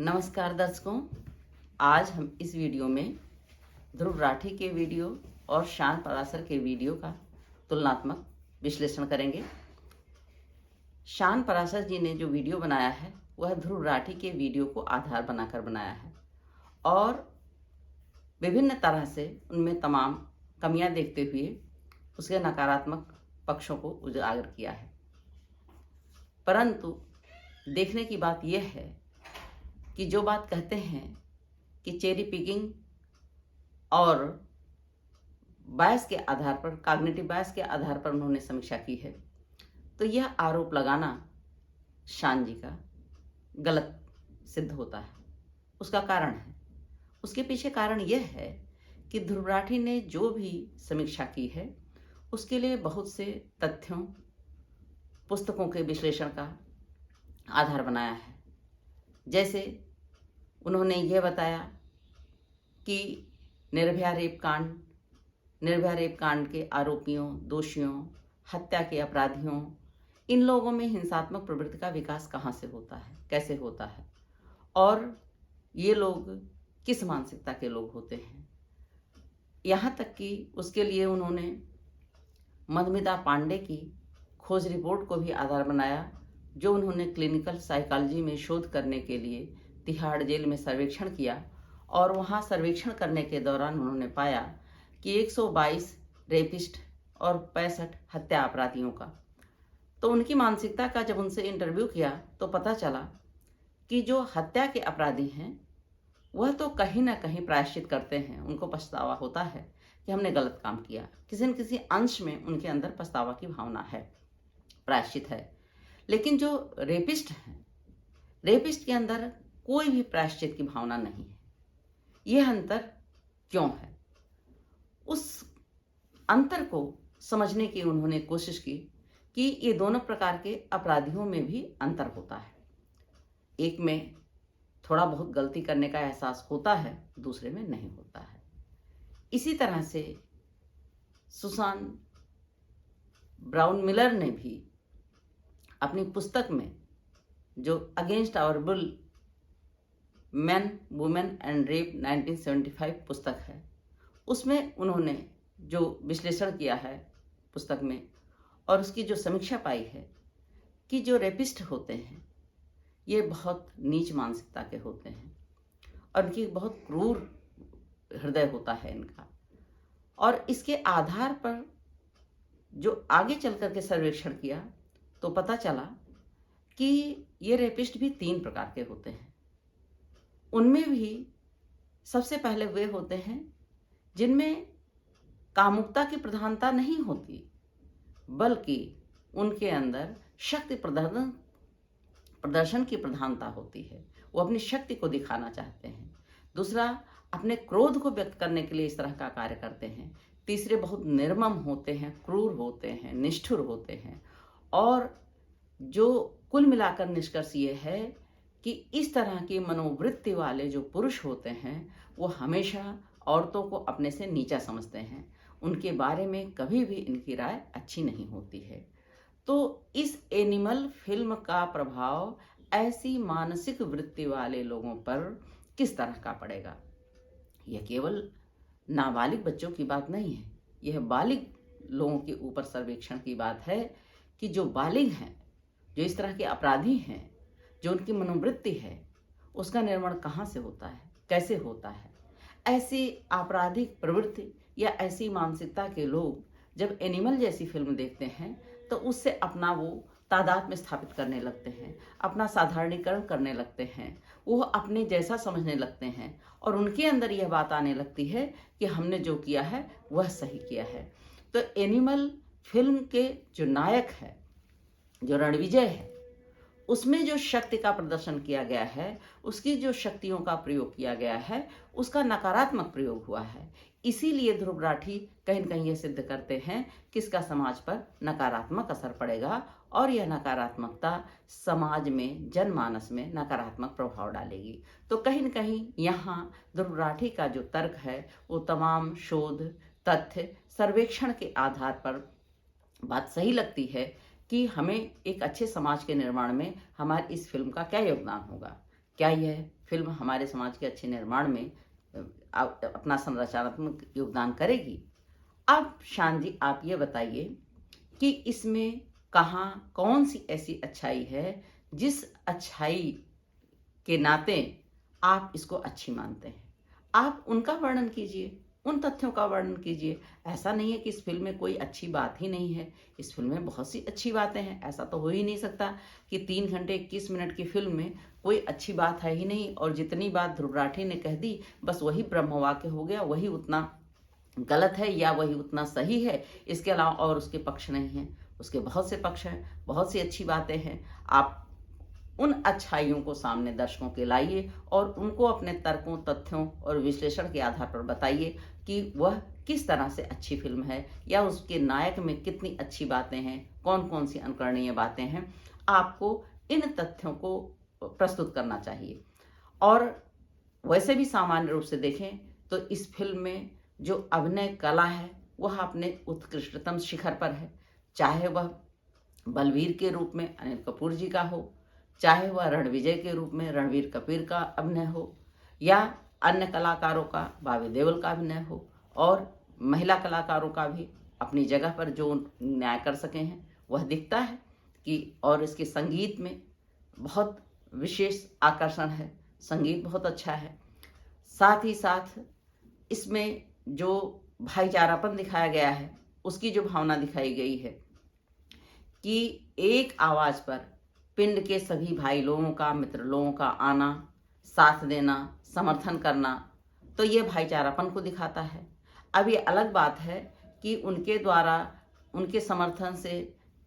नमस्कार दर्शकों, आज हम इस वीडियो में ध्रुव राठी के वीडियो और शान पराशर के वीडियो का तुलनात्मक विश्लेषण करेंगे। शान पराशर जी ने जो वीडियो बनाया है वह ध्रुव राठी के वीडियो को आधार बनाकर बनाया है और विभिन्न तरह से उनमें तमाम कमियां देखते हुए उसके नकारात्मक पक्षों को उजागर किया है। परंतु देखने की बात यह है कि जो बात कहते हैं कि चेरी पिकिंग और बायस के आधार पर, कॉग्निटिव बायस के आधार पर उन्होंने समीक्षा की है, तो यह आरोप लगाना शान जी का गलत सिद्ध होता है। उसका कारण है, उसके पीछे कारण यह है कि ध्रुव राठी ने जो भी समीक्षा की है उसके लिए बहुत से तथ्यों, पुस्तकों के विश्लेषण का आधार बनाया है। जैसे उन्होंने यह बताया कि निर्भया रेप कांड के आरोपियों, दोषियों, हत्या के अपराधियों, इन लोगों में हिंसात्मक प्रवृत्ति का विकास कहाँ से होता है, कैसे होता है और ये लोग किस मानसिकता के लोग होते हैं। यहाँ तक कि उसके लिए उन्होंने मधुमिता पांडे की खोज रिपोर्ट को भी आधार बनाया, जो उन्होंने क्लिनिकल साइकोलॉजी में शोध करने के लिए तिहाड़ जेल में सर्वेक्षण किया और वहां सर्वेक्षण करने के दौरान उन्होंने पाया कि 122 रेपिस्ट और 65 हत्या अपराधियों का। तो उनकी मानसिकता का जब उनसे इंटरव्यू किया तो पता चला कि जो हत्या के अपराधी हैं वह तो कहीं ना कहीं प्रायश्चित करते हैं, उनको पछतावा होता है कि हमने गलत काम किया, किसी न किसी अंश में उनके अंदर पछतावा की भावना है, प्रायश्चित है। लेकिन जो रेपिस्ट हैं, रेपिस्ट के अंदर कोई भी प्रायश्चित की भावना नहीं है। यह अंतर क्यों है? उस अंतर को समझने की उन्होंने कोशिश की कि ये दोनों प्रकार के अपराधियों में भी अंतर होता है। एक में थोड़ा बहुत गलती करने का एहसास होता है, दूसरे में नहीं होता है। इसी तरह से सुसान ब्राउन मिलर ने भी अपनी पुस्तक में, जो against our will men, women and rape 1975 पुस्तक है, उसमें उन्होंने जो विश्लेषण किया है पुस्तक में और उसकी जो समीक्षा पाई है कि जो रेपिस्ट होते हैं ये बहुत नीच मानसिकता के होते हैं और उनकी बहुत क्रूर हृदय होता है इनका। और इसके आधार पर जो आगे चल करके सर्वेक्षण किया तो पता चला कि ये रेपिस्ट भी 3 प्रकार के होते हैं। उनमें भी सबसे पहले वे होते हैं जिनमें कामुकता की प्रधानता नहीं होती, बल्कि उनके अंदर शक्ति प्रदर्शन की प्रधानता होती है। वो अपनी शक्ति को दिखाना चाहते हैं। दूसरा, अपने क्रोध को व्यक्त करने के लिए इस तरह का कार्य करते हैं। तीसरे, बहुत निर्मम होते हैं, क्रूर होते हैं, निष्ठुर होते हैं। और जो कुल मिलाकर निष्कर्ष ये है कि इस तरह की मनोवृत्ति वाले जो पुरुष होते हैं वो हमेशा औरतों को अपने से नीचा समझते हैं, उनके बारे में कभी भी इनकी राय अच्छी नहीं होती है। तो इस एनिमल फिल्म का प्रभाव ऐसी मानसिक वृत्ति वाले लोगों पर किस तरह का पड़ेगा? यह केवल नाबालिग बच्चों की बात नहीं है, यह बालिग लोगों के ऊपर सर्वेक्षण की बात है कि जो बालिग हैं, जो इस तरह के अपराधी हैं, जो उनकी मनोवृत्ति है, उसका निर्माण कहाँ से होता है, कैसे होता है। ऐसी आपराधिक प्रवृत्ति या ऐसी मानसिकता के लोग जब एनिमल जैसी फिल्म देखते हैं तो उससे अपना वो तादाद में स्थापित करने लगते हैं, अपना साधारणीकरण करने लगते हैं, वो अपने जैसा समझने लगते हैं और उनके अंदर यह बात आने लगती है कि हमने जो किया है वह सही किया है। तो एनिमल फिल्म के जो नायक है, जो रणविजय है, उसमें जो शक्ति का प्रदर्शन किया गया है, उसकी जो शक्तियों का प्रयोग किया गया है, उसका नकारात्मक प्रयोग हुआ है। इसीलिए ध्रुव राठी कहीं न कहीं ये सिद्ध करते हैं कि इसका समाज पर नकारात्मक असर पड़ेगा और यह नकारात्मकता समाज में, जनमानस में नकारात्मक प्रभाव डालेगी। तो कहीं न कहीं यहाँ ध्रुव राठी का जो तर्क है वो तमाम शोध, तथ्य, सर्वेक्षण के आधार पर बात सही लगती है कि हमें एक अच्छे समाज के निर्माण में हमारी इस फिल्म का क्या योगदान होगा। क्या यह फिल्म हमारे समाज के अच्छे निर्माण में अपना संरचनात्मक योगदान करेगी। अब शान जी आप ये बताइए कि इसमें कहाँ कौन सी ऐसी अच्छाई है जिस अच्छाई के नाते आप इसको अच्छी मानते हैं। आप उनका वर्णन कीजिए, उन तथ्यों का वर्णन कीजिए। ऐसा नहीं है कि इस फिल्म में कोई अच्छी बात ही नहीं है, इस फिल्म में बहुत सी अच्छी बातें हैं। ऐसा तो हो ही नहीं सकता कि 3 घंटे 21 मिनट की फिल्म में कोई अच्छी बात है ही नहीं और जितनी बात ध्रुव राठी ने कह दी बस वही ब्रह्मवाक्य हो गया, वही उतना गलत है या वही उतना सही है, इसके अलावा और उसके पक्ष नहीं है। उसके बहुत से पक्ष हैं, बहुत सी अच्छी बातें हैं। आप उन अच्छाइयों को सामने दर्शकों के लाइए और उनको अपने तर्कों, तथ्यों और विश्लेषण के आधार पर बताइए कि वह किस तरह से अच्छी फिल्म है या उसके नायक में कितनी अच्छी बातें हैं, कौन कौन सी अनुकरणीय बातें हैं। आपको इन तथ्यों को प्रस्तुत करना चाहिए। और वैसे भी सामान्य रूप से देखें तो इस फिल्म में जो अभिनय कला है वह अपने उत्कृष्टतम शिखर पर है। चाहे वह बलवीर के रूप में अनिल कपूर जी का हो, चाहे वह रणविजय के रूप में रणवीर कपूर का अभिनय हो, या अन्य कलाकारों का बॉबी देओल का अभिनय हो, और महिला कलाकारों का भी अपनी जगह पर जो न्याय कर सके हैं वह दिखता है कि। और इसके संगीत में बहुत विशेष आकर्षण है, संगीत बहुत अच्छा है। साथ ही साथ इसमें जो भाईचारापन दिखाया गया है, उसकी जो भावना दिखाई गई है कि एक आवाज पर पिंड के सभी भाई लोगों का, मित्र लोगों का आना, साथ देना, समर्थन करना, तो ये भाईचारापन को दिखाता है। अब ये अलग बात है कि उनके द्वारा, उनके समर्थन से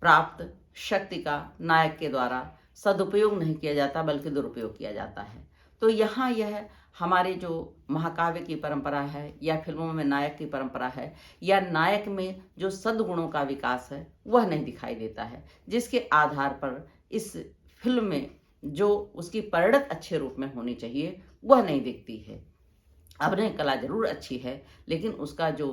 प्राप्त शक्ति का नायक के द्वारा सदुपयोग नहीं किया जाता बल्कि दुरुपयोग किया जाता है। तो यहाँ यह हमारे जो महाकाव्य की परंपरा है या फिल्मों में नायक की परंपरा है या नायक में जो सद्गुणों का विकास है वह नहीं दिखाई देता है, जिसके आधार पर इस फिल्म में जो उसकी परिणत अच्छे रूप में होनी चाहिए वह नहीं दिखती है। अभिनय कला जरूर अच्छी है लेकिन उसका जो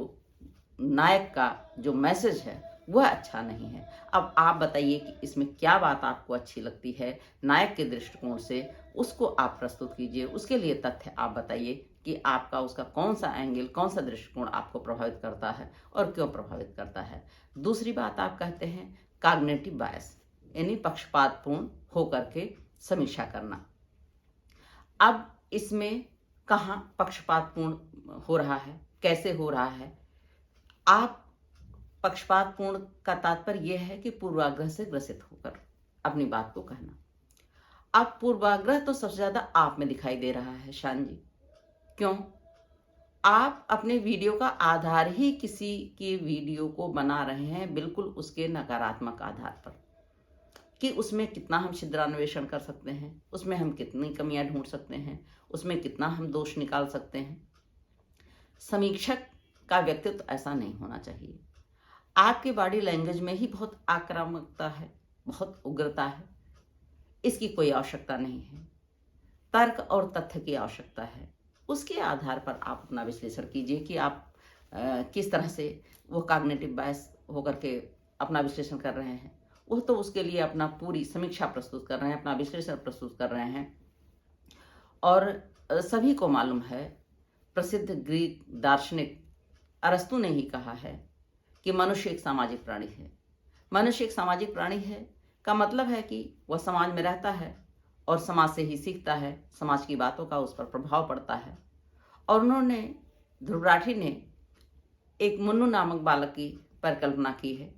नायक का जो मैसेज है वह अच्छा नहीं है। अब आप बताइए कि इसमें क्या बात आपको अच्छी लगती है नायक के दृष्टिकोण से, उसको आप प्रस्तुत कीजिए। उसके लिए तथ्य आप बताइए कि आपका उसका कौन सा एंगल, कौन सा दृष्टिकोण आपको प्रभावित करता है और क्यों प्रभावित करता है। दूसरी बात आप कहते हैं कॉग्निटिव बायस, यानी पक्षपातपूर्ण होकर के समीक्षा करना। अब इसमें कहाँ पक्षपातपूर्ण हो रहा है, कैसे हो रहा है। आप पक्षपातपूर्ण का तात्पर्य यह है कि पूर्वाग्रह से ग्रसित होकर अपनी बात को कहना। अब पूर्वाग्रह तो सबसे ज्यादा आप में दिखाई दे रहा है शान जी। क्यों? आप अपने वीडियो का आधार ही किसी के वीडियो को बना रहे हैं बिल्कुल उसके नकारात्मक आधार पर कि उसमें कितना हम छिद्रान्वेषण कर सकते हैं, उसमें हम कितनी कमियां ढूंढ सकते हैं, उसमें कितना हम दोष निकाल सकते हैं। समीक्षक का व्यक्तित्व ऐसा नहीं होना चाहिए। आपके बॉडी लैंग्वेज में ही बहुत आक्रामकता है, बहुत उग्रता है, इसकी कोई आवश्यकता नहीं है। तर्क और तथ्य की आवश्यकता है। उसके आधार पर आप अपना विश्लेषण कीजिए कि आप किस तरह से वो कॉग्निटिव बायस होकर के अपना विश्लेषण कर रहे हैं। वो तो उसके लिए अपना पूरी समीक्षा प्रस्तुत कर रहे हैं, अपना विश्लेषण प्रस्तुत कर रहे हैं। और सभी को मालूम है, प्रसिद्ध ग्रीक दार्शनिक अरस्तु ने ही कहा है कि मनुष्य एक सामाजिक प्राणी है। मनुष्य एक सामाजिक प्राणी है का मतलब है कि वह समाज में रहता है और समाज से ही सीखता है, समाज की बातों का उस पर प्रभाव पड़ता है। और उन्होंने, ध्रुव राठी ने, एक मुन्नू नामक बालक की परिकल्पना की है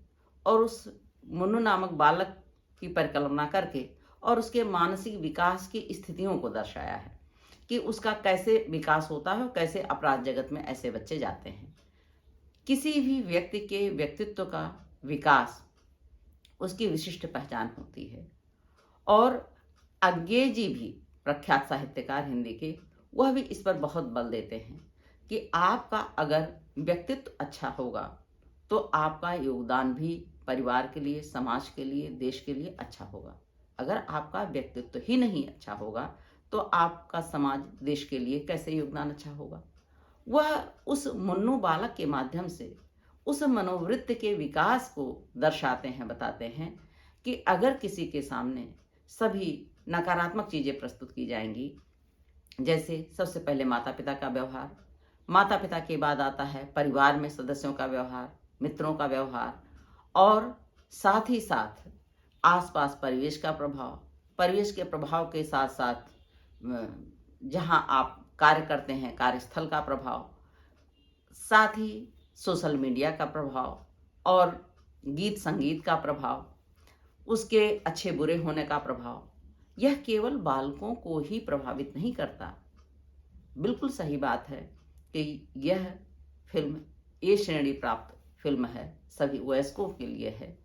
और उस मुन्नू नामक बालक की परिकल्पना करके और उसके मानसिक विकास की स्थितियों को दर्शाया है कि उसका कैसे विकास होता है और कैसे अपराध जगत में ऐसे बच्चे जाते हैं। किसी भी व्यक्ति के व्यक्तित्व का विकास उसकी विशिष्ट पहचान होती है। और अज्ञे जी भी, प्रख्यात साहित्यकार हिंदी के, वह भी इस पर बहुत बल देते हैं कि आपका अगर व्यक्तित्व अच्छा होगा तो आपका योगदान भी परिवार के लिए, समाज के लिए, देश के लिए अच्छा होगा। अगर आपका व्यक्तित्व ही नहीं अच्छा होगा तो आपका समाज, देश के लिए कैसे योगदान अच्छा होगा। वह उस मुन्नू बालक के माध्यम से उस मनोवृत्ति के विकास को दर्शाते हैं, बताते हैं कि अगर किसी के सामने सभी नकारात्मक चीज़ें प्रस्तुत की जाएंगी, जैसे सबसे पहले माता पिता का व्यवहार, माता पिता के बाद आता है परिवार में सदस्यों का व्यवहार, मित्रों का व्यवहार, और साथ ही साथ आसपास परिवेश का प्रभाव, परिवेश के प्रभाव के साथ साथ जहां आप कार्य करते हैं कार्यस्थल का प्रभाव, साथ ही सोशल मीडिया का प्रभाव और गीत संगीत का प्रभाव, उसके अच्छे बुरे होने का प्रभाव, यह केवल बालकों को ही प्रभावित नहीं करता। बिल्कुल सही बात है कि यह फिल्म ए श्रेणी प्राप्त फिल्म है, सभी वयस्कों के लिए है,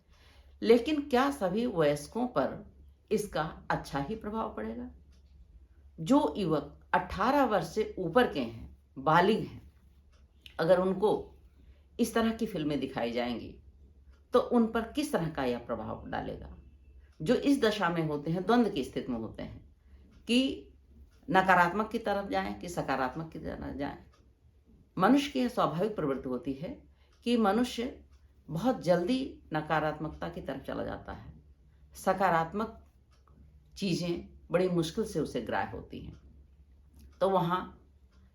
लेकिन क्या सभी वयस्कों पर इसका अच्छा ही प्रभाव पड़ेगा? जो युवक 18 वर्ष से ऊपर के हैं, बालिग हैं, अगर उनको इस तरह की फिल्में दिखाई जाएंगी तो उन पर किस तरह का यह प्रभाव डालेगा? जो इस दशा में होते हैं, द्वंद्व की स्थिति में होते हैं कि नकारात्मक की तरफ जाएं कि सकारात्मक की तरफ जाएं। मनुष्य की स्वाभाविक प्रवृत्ति होती है कि मनुष्य बहुत जल्दी नकारात्मकता की तरफ चला जाता है, सकारात्मक चीज़ें बड़ी मुश्किल से उसे ग्राह्य होती हैं। तो वहाँ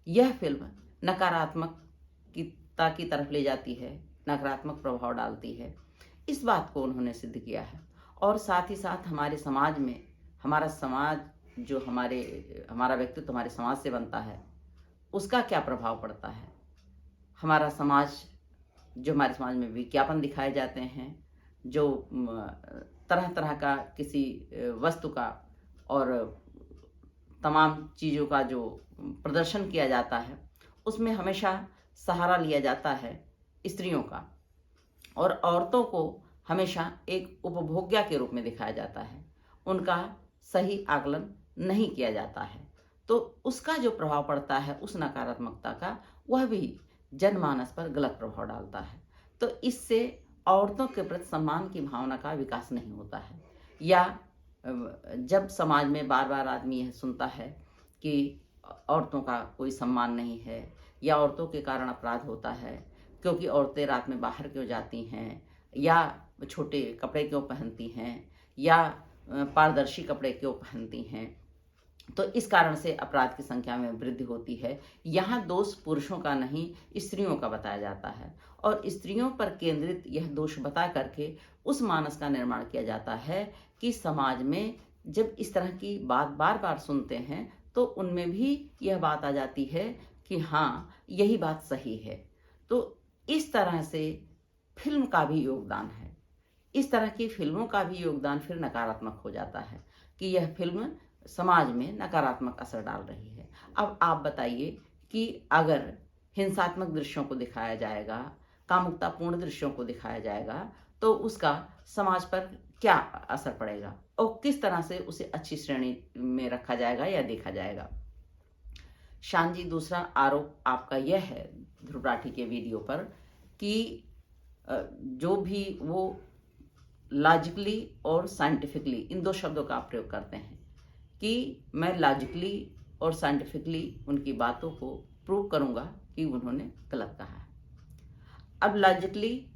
यह फिल्म नकारात्मकता की तरफ ले जाती है, नकारात्मक प्रभाव डालती है। इस बात को उन्होंने सिद्ध किया है। और साथ ही साथ हमारे समाज में, हमारा समाज जो हमारा व्यक्तित्व हमारे समाज से बनता है, उसका क्या प्रभाव पड़ता है। हमारा समाज, जो हमारे समाज में विज्ञापन दिखाए जाते हैं, जो तरह तरह का किसी वस्तु का और तमाम चीज़ों का जो प्रदर्शन किया जाता है, उसमें हमेशा सहारा लिया जाता है स्त्रियों का, और औरतों को हमेशा एक उपभोग्या के रूप में दिखाया जाता है, उनका सही आकलन नहीं किया जाता है। तो उसका जो प्रभाव पड़ता है, उस नकारात्मकता का, वह भी जनमानस पर गलत प्रभाव डालता है। तो इससे औरतों के प्रति सम्मान की भावना का विकास नहीं होता है। या जब समाज में बार बार आदमी यह सुनता है कि औरतों का कोई सम्मान नहीं है, या औरतों के कारण अपराध होता है क्योंकि औरतें रात में बाहर क्यों जाती हैं, या छोटे कपड़े क्यों पहनती हैं, या पारदर्शी कपड़े क्यों पहनती हैं, तो इस कारण से अपराध की संख्या में वृद्धि होती है। यहाँ दोष पुरुषों का नहीं, स्त्रियों का बताया जाता है, और स्त्रियों पर केंद्रित यह दोष बता करके उस मानस का निर्माण किया जाता है कि समाज में जब इस तरह की बात बार बार सुनते हैं तो उनमें भी यह बात आ जाती है कि हाँ, यही बात सही है। तो इस तरह से फिल्म का भी योगदान है, इस तरह की फिल्मों का भी योगदान फिर नकारात्मक हो जाता है कि यह फिल्म समाज में नकारात्मक असर डाल रही है। अब आप बताइए कि अगर हिंसात्मक दृश्यों को दिखाया जाएगा, कामुकतापूर्ण दृश्यों को दिखाया जाएगा, तो उसका समाज पर क्या असर पड़ेगा और किस तरह से उसे अच्छी श्रेणी में रखा जाएगा या देखा जाएगा। शान जी, दूसरा आरोप आपका यह है ध्रुव राठी के वीडियो पर कि जो भी वो लॉजिकली और साइंटिफिकली, इन दो शब्दों का प्रयोग करते हैं कि मैं लॉजिकली और साइंटिफिकली उनकी बातों को प्रूव करूंगा कि उन्होंने गलत कहा है। अब लॉजिकली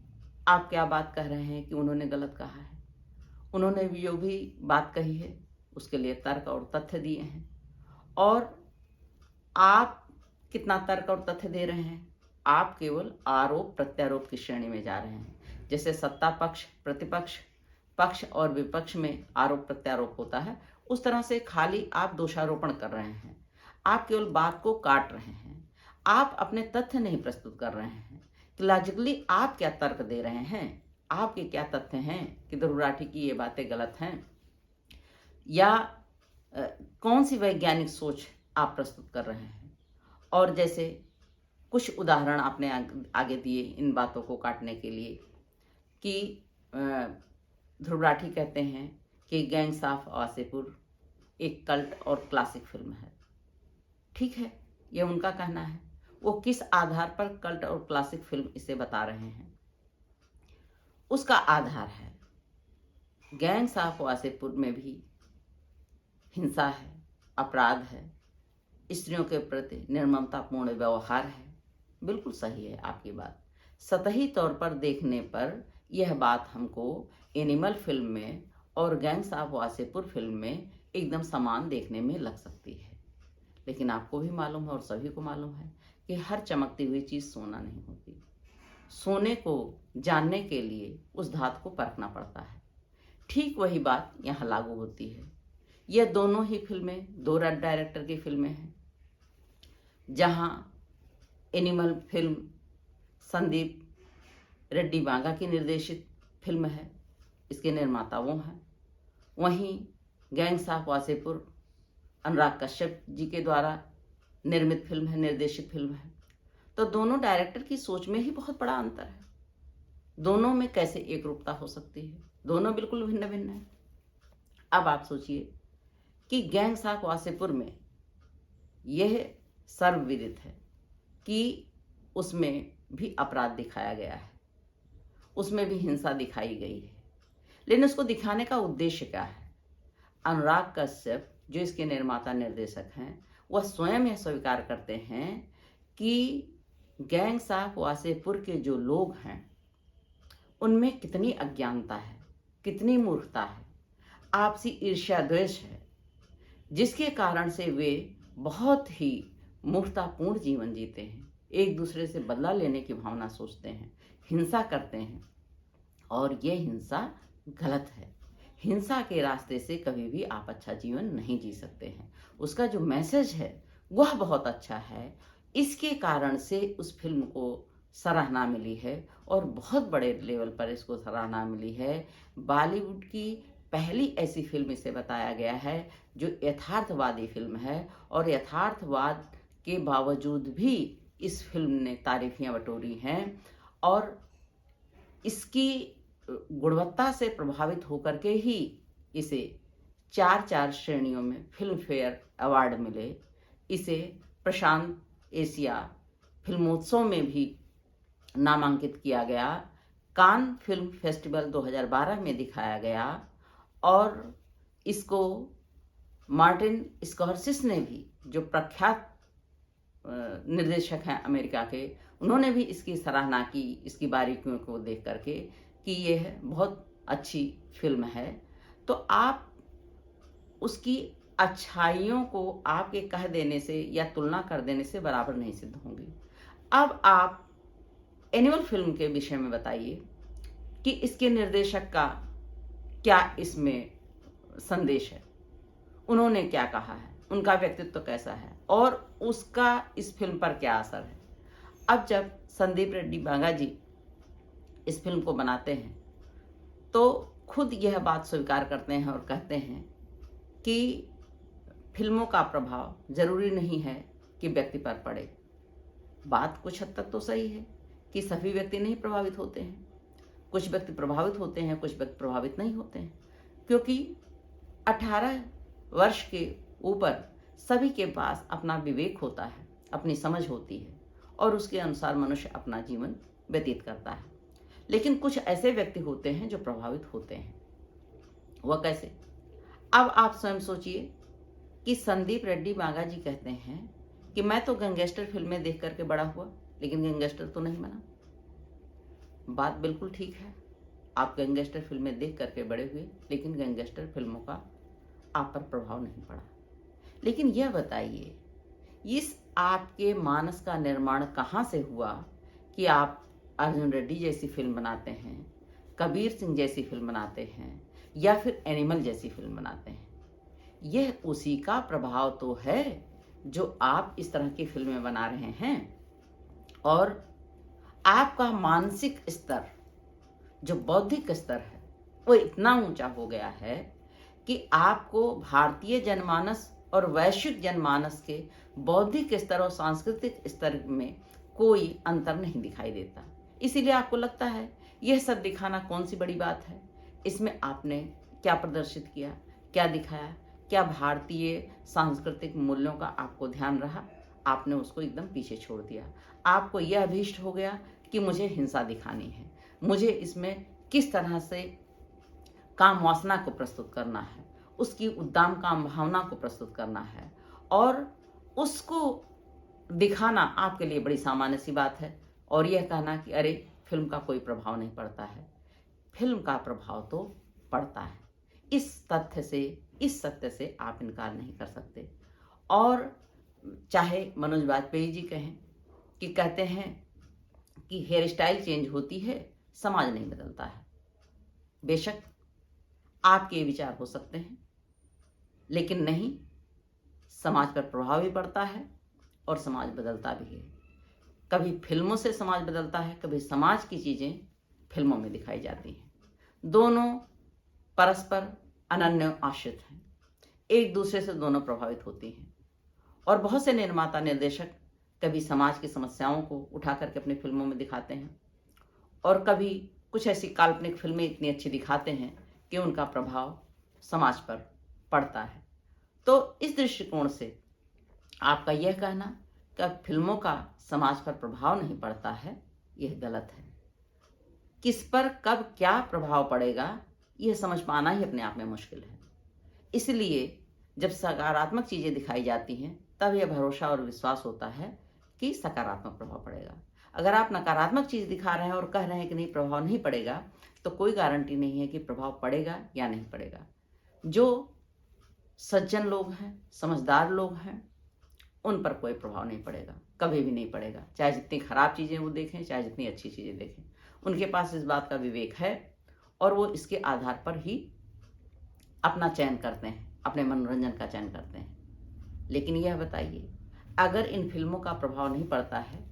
आप क्या बात कह रहे हैं कि उन्होंने गलत कहा है? उन्होंने जो भी बात कही है उसके लिए तर्क और तथ्य दिए हैं, और आप कितना तर्क और तथ्य दे रहे हैं आप केवल आरोप प्रत्यारोप की श्रेणी में जा रहे हैं। जैसे सत्ता पक्ष, प्रतिपक्ष, पक्ष और विपक्ष में आरोप प्रत्यारोप होता है, उस तरह से खाली आप दोषारोपण कर रहे हैं। आप केवल बात को काट रहे हैं। आप अपने तथ्य नहीं प्रस्तुत कर रहे हैं कि लॉजिकली आप क्या तर्क दे रहे हैं, आपके क्या तथ्य हैं कि ध्रुव राठी की ये बातें गलत हैं, या कौन सी वैज्ञानिक सोच आप प्रस्तुत कर रहे हैं। और जैसे कुछ उदाहरण आपने आगे दिए इन बातों को काटने के लिए कि ध्रुव राठी कहते हैं कि गैंग्स ऑफ वासेपुर एक कल्ट और क्लासिक फिल्म है। ठीक है, ये उनका कहना है। वो किस आधार पर कल्ट और क्लासिक फिल्म इसे बता रहे हैं, उसका आधार है गैंग्स ऑफ वासेपुर में भी हिंसा है, अपराध है, स्त्रियों के प्रति निर्ममतापूर्ण व्यवहार है। बिल्कुल सही है आपकी बात। सतही तौर पर देखने पर यह बात हमको एनिमल फिल्म में और गैंग्स ऑफ वासेपुर फिल्म में एकदम समान देखने में लग सकती है। लेकिन आपको भी मालूम है और सभी को मालूम है कि हर चमकती हुई चीज़ सोना नहीं होती। सोने को जानने के लिए उस धातु को परखना पड़ता है। ठीक वही बात यहाँ लागू होती है। यह दोनों ही फिल्में दो डायरेक्टर की फिल्में हैं। जहाँ एनिमल फिल्म संदीप रेड्डी बांगा की निर्देशित फिल्म है, इसके निर्माता वो हैं। वहीं गैंग्स ऑफ वासेपुर अनुराग कश्यप जी के द्वारा निर्मित फिल्म है, निर्देशित फिल्म है। तो दोनों डायरेक्टर की सोच में ही बहुत बड़ा अंतर है। दोनों में कैसे एक रूपता हो सकती है? दोनों बिल्कुल भिन्न भिन्न है। अब आप सोचिए कि गैंग्स ऑफ वासेपुर में यह सर्वविदित है कि उसमें भी अपराध दिखाया गया है, उसमें भी हिंसा दिखाई गई है। लेकिन उसको दिखाने का उद्देश्य क्या है? अनुराग कश्यप जो इसके निर्माता निर्देशक हैं, वह स्वयं यह स्वीकार करते हैं कि गैंग्स ऑफ वासेपुर के जो लोग हैं उनमें कितनी अज्ञानता है, कितनी मूर्खता है, आपसी ईर्ष्या द्वेष है, जिसके कारण से वे बहुत ही मूर्खतापूर्ण जीवन जीते हैं, एक दूसरे से बदला लेने की भावना सोचते हैं, हिंसा करते हैं। और ये हिंसा गलत है। हिंसा के रास्ते से कभी भी आप अच्छा जीवन नहीं जी सकते हैं। उसका जो मैसेज है वह बहुत अच्छा है। इसके कारण से उस फिल्म को सराहना मिली है और बहुत बड़े लेवल पर इसको सराहना मिली है। बॉलीवुड की पहली ऐसी फिल्म इसे बताया गया है जो यथार्थवादी फिल्म है, और यथार्थवाद के बावजूद भी इस फिल्म ने तारीफियां बटोरी हैं। और इसकी गुणवत्ता से प्रभावित होकर के ही इसे 4 श्रेणियों में फिल्म फेयर अवार्ड मिले। इसे प्रशांत एशिया फिल्मोत्सव में भी नामांकित किया गया, कान फिल्म फेस्टिवल 2012 में दिखाया गया, और इसको मार्टिन स्कॉर्सेसे ने भी, जो प्रख्यात निर्देशक हैं अमेरिका के, उन्होंने भी इसकी सराहना की, इसकी बारीकियों को देख करके, कि यह बहुत अच्छी फिल्म है। तो आप उसकी अच्छाइयों को आपके कह देने से या तुलना कर देने से बराबर नहीं सिद्ध होंगी। अब आप एनिमल फिल्म के विषय में बताइए कि इसके निर्देशक का क्या इसमें संदेश है, उन्होंने क्या कहा है, उनका व्यक्तित्व कैसा है और उसका इस फिल्म पर क्या असर है। अब जब संदीप रेड्डी बांगा जी इस फिल्म को बनाते हैं तो खुद यह बात स्वीकार करते हैं और कहते हैं कि फिल्मों का प्रभाव जरूरी नहीं है कि व्यक्ति पर पड़े। बात कुछ हद तक तो सही है कि सभी व्यक्ति नहीं प्रभावित होते हैं, कुछ व्यक्ति प्रभावित होते हैं, कुछ व्यक्ति प्रभावित नहीं होते हैं, क्योंकि 18 वर्ष के ऊपर सभी के पास अपना विवेक होता है, अपनी समझ होती है, और उसके अनुसार मनुष्य अपना जीवन व्यतीत करता है। लेकिन कुछ ऐसे व्यक्ति होते हैं जो प्रभावित होते हैं। वह कैसे? अब आप स्वयं सोचिए कि संदीप रेड्डी बांगा जी कहते हैं कि मैं तो गैंगस्टर फिल्में देख करके बड़ा हुआ, लेकिन गैंगस्टर तो नहीं बना। बात बिल्कुल ठीक है, आप गैंगस्टर फिल्में देख करके बड़े हुए, लेकिन गैंगस्टर फिल्मों का आप पर प्रभाव नहीं पड़ा। लेकिन यह बताइए, इस आपके मानस का निर्माण कहाँ से हुआ कि आप अर्जुन रेड्डी जैसी फिल्म बनाते हैं, कबीर सिंह जैसी फिल्म बनाते हैं, या फिर एनिमल जैसी फिल्म बनाते हैं, यह उसी का प्रभाव तो है जो आप इस तरह की फिल्में बना रहे हैं। और आपका मानसिक स्तर, जो बौद्धिक स्तर है, वो इतना ऊंचा हो गया है कि आपको भारतीय जनमानस और वैश्विक जनमानस के बौद्धिक स्तर और सांस्कृतिक स्तर में कोई अंतर नहीं दिखाई देता। इसीलिए आपको लगता है यह सब दिखाना कौन सी बड़ी बात है। इसमें आपने क्या प्रदर्शित किया, क्या दिखाया, क्या भारतीय सांस्कृतिक मूल्यों का आपको ध्यान रहा? आपने उसको एकदम पीछे छोड़ दिया। आपको यह अभीष्ट हो गया कि मुझे हिंसा दिखानी है, मुझे इसमें किस तरह से काम वासना को प्रस्तुत करना है, उसकी उद्दाम काम भावना को प्रस्तुत करना है, और उसको दिखाना आपके लिए बड़ी सामान्य सी बात है। और यह कहना कि अरे फिल्म का कोई प्रभाव नहीं पड़ता है। फिल्म का प्रभाव तो पड़ता है। इस सत्य से आप इनकार नहीं कर सकते। और चाहे मनोज वाजपेयी जी कहते हैं कि हेयर स्टाइल चेंज होती है, समाज नहीं बदलता है। बेशक आपके विचार हो सकते हैं, लेकिन नहीं, समाज पर प्रभाव भी पड़ता है और समाज बदलता भी है। कभी फिल्मों से समाज बदलता है, कभी समाज की चीजें फिल्मों में दिखाई जाती हैं। दोनों परस्पर अनन्य आश्रित हैं, एक दूसरे से दोनों प्रभावित होती हैं। और बहुत से निर्माता निर्देशक कभी समाज की समस्याओं को उठा करके अपनी फिल्मों में दिखाते हैं, और कभी कुछ ऐसी काल्पनिक फिल्में इतनी अच्छी दिखाते हैं कि उनका प्रभाव समाज पर पड़ता है। तो इस दृष्टिकोण से आपका यह कहना कि फिल्मों का समाज पर प्रभाव नहीं पड़ता है, यह गलत है। किस पर कब क्या प्रभाव पड़ेगा, यह समझ पाना ही अपने आप में मुश्किल है। इसलिए जब सकारात्मक चीजें दिखाई जाती हैं, तब यह भरोसा और विश्वास होता है कि सकारात्मक प्रभाव पड़ेगा। अगर आप नकारात्मक चीज दिखा रहे हैं और कह रहे हैं कि नहीं, प्रभाव नहीं पड़ेगा, तो कोई गारंटी नहीं है कि प्रभाव पड़ेगा या नहीं पड़ेगा। जो सज्जन लोग हैं, समझदार लोग हैं, उन पर कोई प्रभाव नहीं पड़ेगा, कभी भी नहीं पड़ेगा। चाहे जितनी खराब चीजें वो देखें, चाहे जितनी अच्छी चीजें देखें, उनके पास इस बात का विवेक है और वो इसके आधार पर ही अपना चयन करते हैं, अपने मनोरंजन का चयन करते हैं। लेकिन यह बताइए, अगर इन फिल्मों का प्रभाव नहीं पड़ता है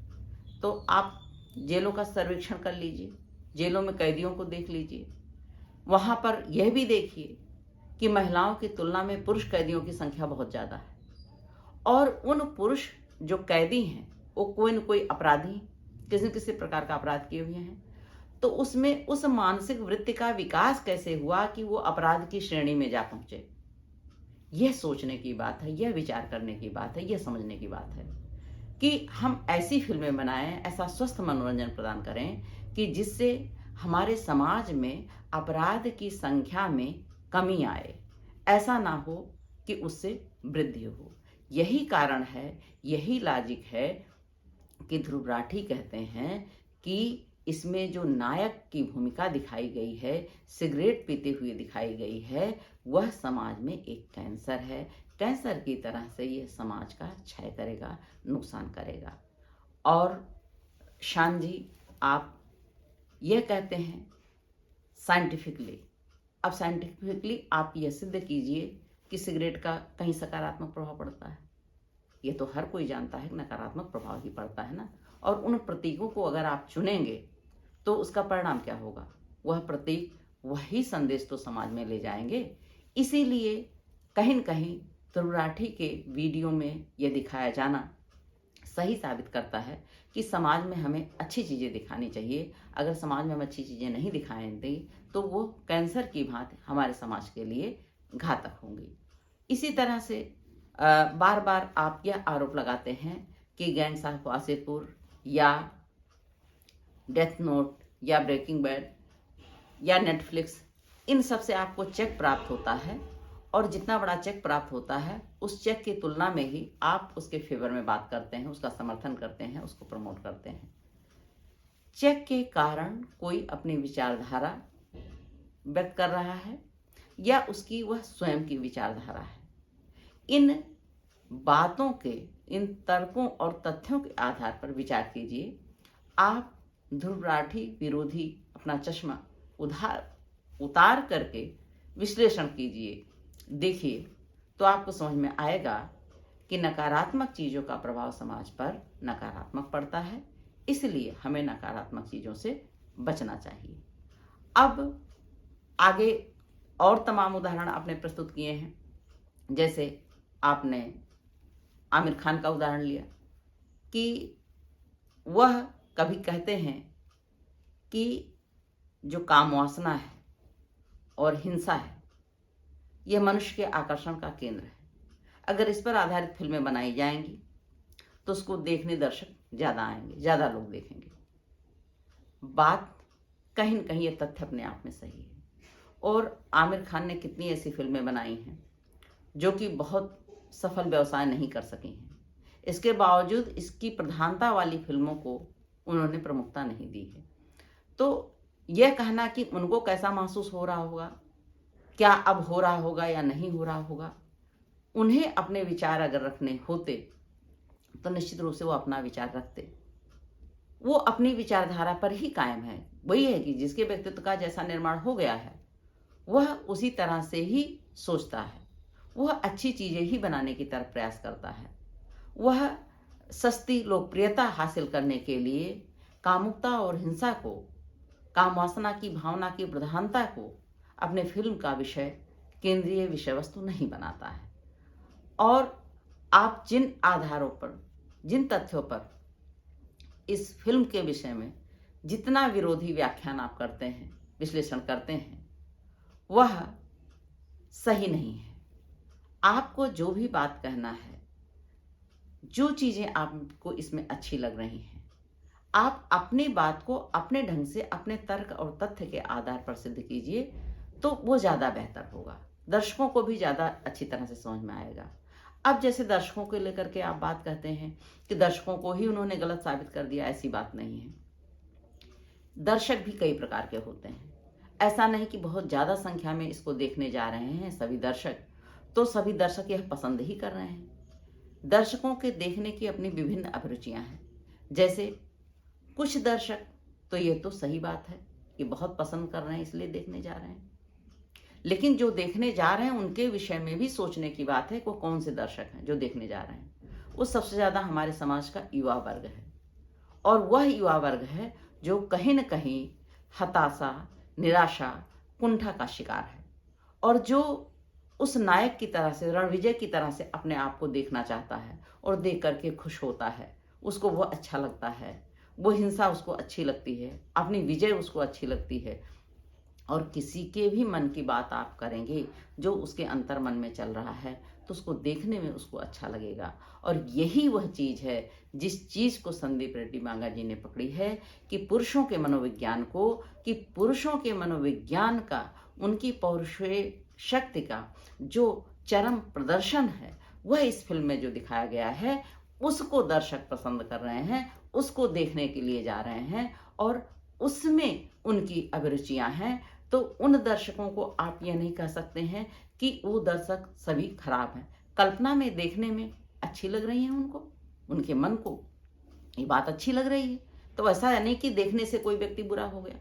तो आप जेलों का सर्वेक्षण कर लीजिए, जेलों में कैदियों को देख लीजिए। वहां पर यह भी देखिए कि महिलाओं की तुलना में पुरुष कैदियों की संख्या बहुत ज्यादा है, और उन पुरुष जो कैदी हैं वो कोई न कोई अपराधी, किसी न किसी प्रकार का अपराध किए हुए हैं। तो उसमें उस मानसिक वृत्ति का विकास कैसे हुआ कि वो अपराध की श्रेणी में जा पहुंचे? यह सोचने की बात है, यह विचार करने की बात है, यह समझने की बात है कि हम ऐसी फिल्में बनाएं, ऐसा स्वस्थ मनोरंजन प्रदान करें कि जिससे हमारे समाज में अपराध की संख्या में कमी आए। ऐसा ना हो कि उससे वृद्धि हो। यही कारण है, यही लॉजिक है कि ध्रुव राठी कहते हैं कि इसमें जो नायक की भूमिका दिखाई गई है, सिगरेट पीते हुए दिखाई गई है, वह समाज में एक कैंसर है। कैंसर की तरह से यह समाज का क्षय करेगा, नुकसान करेगा। और शान जी, आप यह कहते हैं साइंटिफिकली, अब साइंटिफिकली आप यह सिद्ध कीजिए कि सिगरेट का कहीं सकारात्मक प्रभाव पड़ता है। ये तो हर कोई जानता है कि नकारात्मक प्रभाव ही पड़ता है ना। और उन प्रतीकों को अगर आप चुनेंगे तो उसका परिणाम क्या होगा? वह प्रतीक वही संदेश तो समाज में ले जाएंगे। इसीलिए कहीं न कहीं ध्रुव राठी के वीडियो में यह दिखाया जाना सही साबित करता है कि समाज में हमें अच्छी चीज़ें दिखानी चाहिए। अगर समाज में हम अच्छी चीज़ें नहीं दिखाएंगे तो वो कैंसर की भांति हमारे समाज के लिए घातक होंगी। इसी तरह से बार बार आप यह आरोप लगाते हैं कि गैंग्स ऑफ वासेपुर या डेथ नोट या ब्रेकिंग बैड या नेटफ्लिक्स, इन सब से आपको चेक प्राप्त होता है, और जितना बड़ा चेक प्राप्त होता है उस चेक की तुलना में ही आप उसके फेवर में बात करते हैं, उसका समर्थन करते हैं, उसको प्रमोट करते हैं। चेक के कारण कोई अपनी विचारधारा व्यक्त कर रहा है या उसकी वह स्वयं की विचारधारा है। इन बातों के, इन तर्कों और तथ्यों के आधार पर विचार कीजिए आप ध्रुव राठी विरोधी अपना चश्मा उतार करके विश्लेषण कीजिए, देखिए, तो आपको समझ में आएगा कि नकारात्मक चीज़ों का प्रभाव समाज पर नकारात्मक पड़ता है, इसलिए हमें नकारात्मक चीज़ों से बचना चाहिए। अब आगे और तमाम उदाहरण आपने प्रस्तुत किए हैं, जैसे आपने आमिर खान का उदाहरण लिया कि वह कभी कहते हैं कि जो काम वासना है और हिंसा है, यह मनुष्य के आकर्षण का केंद्र है। अगर इस पर आधारित फिल्में बनाई जाएंगी तो उसको देखने दर्शक ज़्यादा आएंगे, ज़्यादा लोग देखेंगे। बात कहीं न कहीं ये तथ्य अपने आप में सही है। और आमिर खान ने कितनी ऐसी फिल्में बनाई हैं जो कि बहुत सफल व्यवसाय नहीं कर सकी हैं, इसके बावजूद इसकी प्रधानता वाली फिल्मों को उन्होंने प्रमुखता नहीं दी है। तो यह कहना कि उनको कैसा महसूस हो रहा होगा, क्या अब हो रहा होगा या नहीं हो रहा होगा, उन्हें अपने विचार अगर रखने होते तो निश्चित रूप से वो अपना विचार रखते। वो अपनी विचारधारा पर ही कायम है। वही है कि जिसके व्यक्तित्व का जैसा निर्माण हो गया है वह उसी तरह से ही सोचता है, वह अच्छी चीजें ही बनाने की तरफ प्रयास करता है। वह सस्ती लोकप्रियता हासिल करने के लिए कामुकता और हिंसा को, काम वासना की भावना की प्रधानता को अपने फिल्म का विषय, केंद्रीय विषय वस्तु नहीं बनाता है। और आप जिन आधारों पर, जिन तथ्यों पर इस फिल्म के विषय में जितना विरोधी व्याख्यान आप करते हैं, विश्लेषण करते हैं, वह सही नहीं है। आपको जो भी बात कहना है, जो चीजें आपको इसमें अच्छी लग रही हैं, आप अपनी बात को अपने ढंग से, अपने तर्क और तथ्य के आधार पर सिद्ध कीजिए, तो वो ज्यादा बेहतर होगा। दर्शकों को भी ज्यादा अच्छी तरह से समझ में आएगा। अब जैसे दर्शकों को लेकर के आप बात कहते हैं कि दर्शकों को ही उन्होंने गलत साबित कर दिया, ऐसी बात नहीं है। दर्शक भी कई प्रकार के होते हैं। ऐसा नहीं कि बहुत ज्यादा संख्या में इसको देखने जा रहे हैं सभी दर्शक, तो सभी दर्शक यह पसंद ही कर रहे हैं। दर्शकों के देखने की अपनी विभिन्न अभिरुचियां हैं। जैसे कुछ दर्शक, तो ये तो सही बात है कि बहुत पसंद कर रहे हैं इसलिए देखने जा रहे हैं, लेकिन जो देखने जा रहे हैं उनके विषय में भी सोचने की बात है। वो कौन से दर्शक हैं जो देखने जा रहे हैं? वो सबसे ज्यादा हमारे समाज का युवा वर्ग है, और वह युवा वर्ग है जो कहीं न कहीं हताशा, निराशा, कुंठा का शिकार है, और जो उस नायक की तरह से, रणविजय की तरह से अपने आप को देखना चाहता है और देख करके खुश होता है। उसको वो अच्छा लगता है, वो हिंसा उसको अच्छी लगती है, अपनी विजय उसको अच्छी लगती है। और किसी के भी मन की बात आप करेंगे जो उसके अंतर मन में चल रहा है, तो उसको देखने में उसको अच्छा लगेगा। और यही वह चीज है जिस चीज को संदीप रेड्डी मांगा जी ने पकड़ी है कि पुरुषों के मनोविज्ञान को, कि पुरुषों के मनोविज्ञान का, उनकी पौरुषीय शक्ति का जो चरम प्रदर्शन है, वह इस फिल्म में जो दिखाया गया है, उसको दर्शक पसंद कर रहे हैं, उसको देखने के लिए जा रहे हैं, और उसमें उनकी अभिरुचियां हैं। तो उन दर्शकों को आप यह नहीं कह सकते हैं कि वो दर्शक सभी खराब हैं। कल्पना में देखने में अच्छी लग रही है उनको, उनके मन को ये बात अच्छी लग रही है, तो ऐसा नहीं कि देखने से कोई व्यक्ति बुरा हो गया।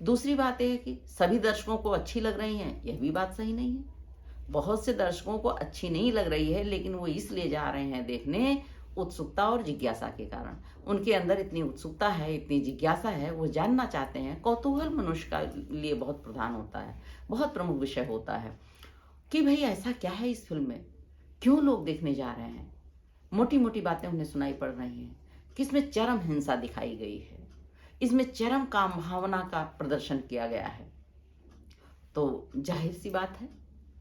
दूसरी बात यह है कि सभी दर्शकों को अच्छी लग रही है, यह भी बात सही नहीं है। बहुत से दर्शकों को अच्छी नहीं लग रही है, लेकिन वो इसलिए जा रहे हैं देखने, उत्सुकता और जिज्ञासा के कारण। उनके अंदर इतनी उत्सुकता है, इतनी जिज्ञासा है, वो जानना चाहते हैं। कौतूहल मनुष्य का लिए बहुत प्रधान होता है, बहुत प्रमुख विषय होता है कि भाई ऐसा क्या है इस फिल्म में, क्यों लोग देखने जा रहे हैं। मोटी मोटी बातें उन्हें सुनाई पड़ रही हैं कि इसमें चरम हिंसा दिखाई गई है, इसमें चरम काम भावना का प्रदर्शन किया गया है। तो जाहिर सी बात है,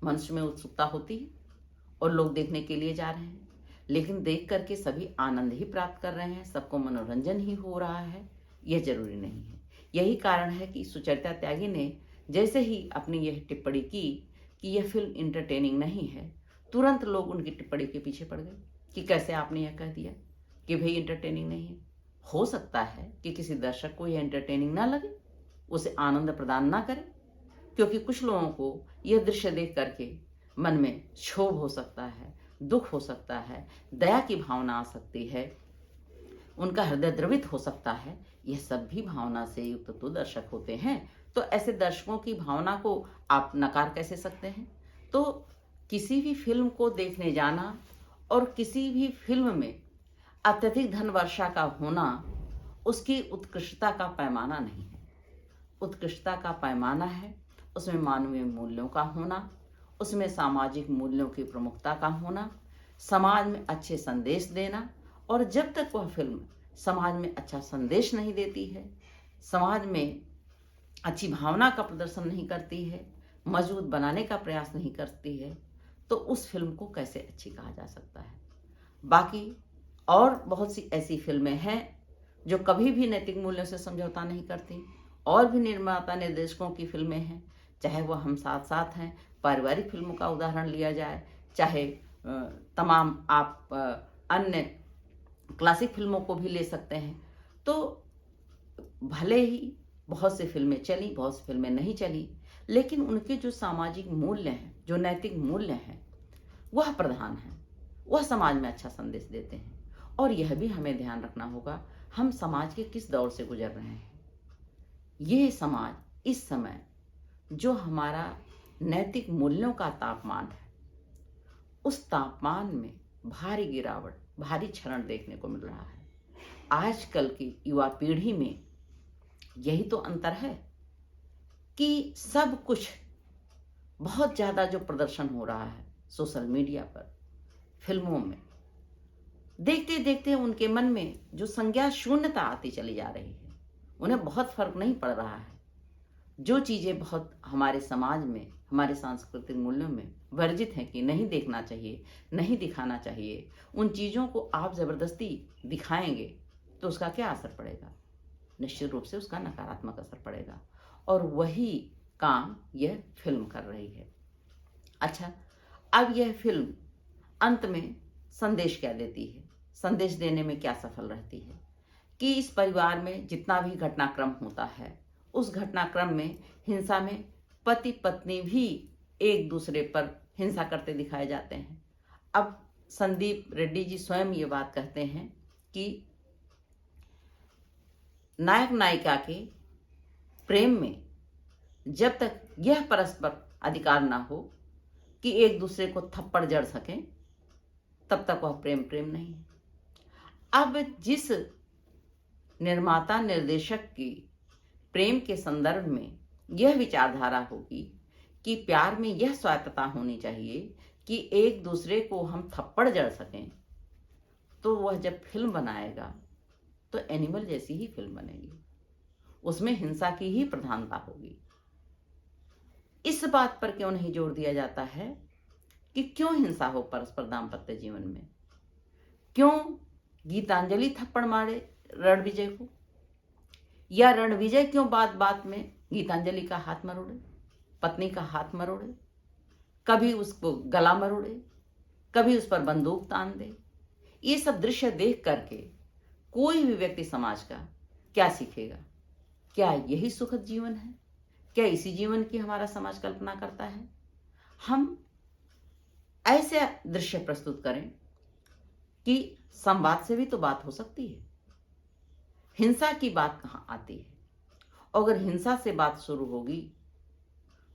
मनुष्य में उत्सुकता होती है और लोग देखने के लिए जा रहे हैं। लेकिन देख करके सभी आनंद ही प्राप्त कर रहे हैं, सबको मनोरंजन ही हो रहा है, यह जरूरी नहीं है। यही कारण है कि सुचरिता त्यागी ने जैसे ही अपनी यह टिप्पणी की कि यह फिल्म इंटरटेनिंग नहीं है, तुरंत लोग उनकी टिप्पणी के पीछे पड़ गए कि कैसे आपने यह कह दिया कि भाई इंटरटेनिंग नहीं है। हो सकता है कि किसी दर्शक को यह इंटरटेनिंग ना लगे, उसे आनंद प्रदान ना करे, क्योंकि कुछ लोगों को यह दृश्य देख करके मन में क्षोभ हो सकता है, दुख हो सकता है, दया की भावना आ सकती है, उनका हृदय द्रवित हो सकता है, यह सब भी भावना से युक्त तो दर्शक होते हैं। तो ऐसे दर्शकों की भावना को आप नकार कैसे सकते हैं? तो किसी भी फिल्म को देखने जाना और किसी भी फिल्म में अत्यधिक धन वर्षा का होना उसकी उत्कृष्टता का पैमाना नहीं है। उत्कृष्टता का पैमाना है उसमें मानवीय मूल्यों का होना, उसमें सामाजिक मूल्यों की प्रमुखता का होना, समाज में अच्छे संदेश देना। और जब तक वह फिल्म समाज में अच्छा संदेश नहीं देती है, समाज में अच्छी भावना का प्रदर्शन नहीं करती है, मजबूत बनाने का प्रयास नहीं करती है, तो उस फिल्म को कैसे अच्छी कहा जा सकता है? बाकी और बहुत सी ऐसी फिल्में हैं जो कभी भी नैतिक मूल्यों से समझौता नहीं करती। और भी निर्माता निर्देशकों की फिल्में हैं, चाहे वह हम साथ साथ हैं, पारिवारिक फिल्मों का उदाहरण लिया जाए, चाहे तमाम आप अन्य क्लासिक फिल्मों को भी ले सकते हैं। तो भले ही बहुत सी फिल्में चली, बहुत सी फिल्में नहीं चली, लेकिन उनके जो सामाजिक मूल्य हैं, जो नैतिक मूल्य हैं, वह प्रधान है, वह समाज में अच्छा संदेश देते हैं। और यह भी हमें ध्यान रखना होगा, हम समाज के किस दौर से गुजर रहे हैं। ये समाज इस समय जो हमारा नैतिक मूल्यों का तापमान है, उस तापमान में भारी गिरावट, भारी क्षरण देखने को मिल रहा है। आजकल की युवा पीढ़ी में यही तो अंतर है कि सब कुछ बहुत ज़्यादा जो प्रदर्शन हो रहा है सोशल मीडिया पर, फिल्मों में, देखते देखते उनके मन में जो संज्ञा शून्यता आती चली जा रही है। उन्हें बहुत फर्क नहीं पड़ रहा है। जो चीज़ें बहुत हमारे समाज में, हमारे सांस्कृतिक मूल्यों में वर्जित हैं कि नहीं देखना चाहिए, नहीं दिखाना चाहिए, उन चीज़ों को आप ज़बरदस्ती दिखाएंगे तो उसका क्या असर पड़ेगा? निश्चित रूप से उसका नकारात्मक असर पड़ेगा। और वही काम यह फिल्म कर रही है। अच्छा, अब यह फिल्म अंत में संदेश क्या देती है? संदेश देने में क्या सफल रहती है कि इस परिवार में जितना भी घटनाक्रम होता है, उस घटनाक्रम में हिंसा में पति पत्नी भी एक दूसरे पर हिंसा करते दिखाए जाते हैं। अब संदीप रेड्डी जी स्वयं ये बात कहते हैं कि नायक नायिका के प्रेम में जब तक यह परस्पर अधिकार ना हो कि एक दूसरे को थप्पड़ जड़ सकें, तब तक वह प्रेम प्रेम नहीं है। अब जिस निर्माता निर्देशक की प्रेम के संदर्भ में यह विचारधारा होगी कि प्यार में यह स्वायत्तता होनी चाहिए कि एक दूसरे को हम थप्पड़ जड़ सकें, तो वह जब फिल्म बनाएगा तो एनिमल जैसी ही फिल्म बनेगी, उसमें हिंसा की ही प्रधानता होगी। इस बात पर क्यों नहीं जोर दिया जाता है कि क्यों हिंसा हो परस्पर दाम्पत्य जीवन में? क्यों गीतांजलि थप्पड़ मारे रणविजय को, या रणविजय क्यों बात बात में गीतांजलि का हाथ मरोड़े, पत्नी का हाथ मरोड़े, कभी उसको गला मरोड़े, कभी उस पर बंदूक तान दे? ये सब दृश्य देख करके कोई भी व्यक्ति समाज का क्या सीखेगा? क्या यही सुखद जीवन है? क्या इसी जीवन की हमारा समाज कल्पना करता है? हम ऐसे दृश्य प्रस्तुत करें कि संवाद से भी तो बात हो सकती है। हिंसा की बात कहाँ आती है? अगर हिंसा से बात शुरू होगी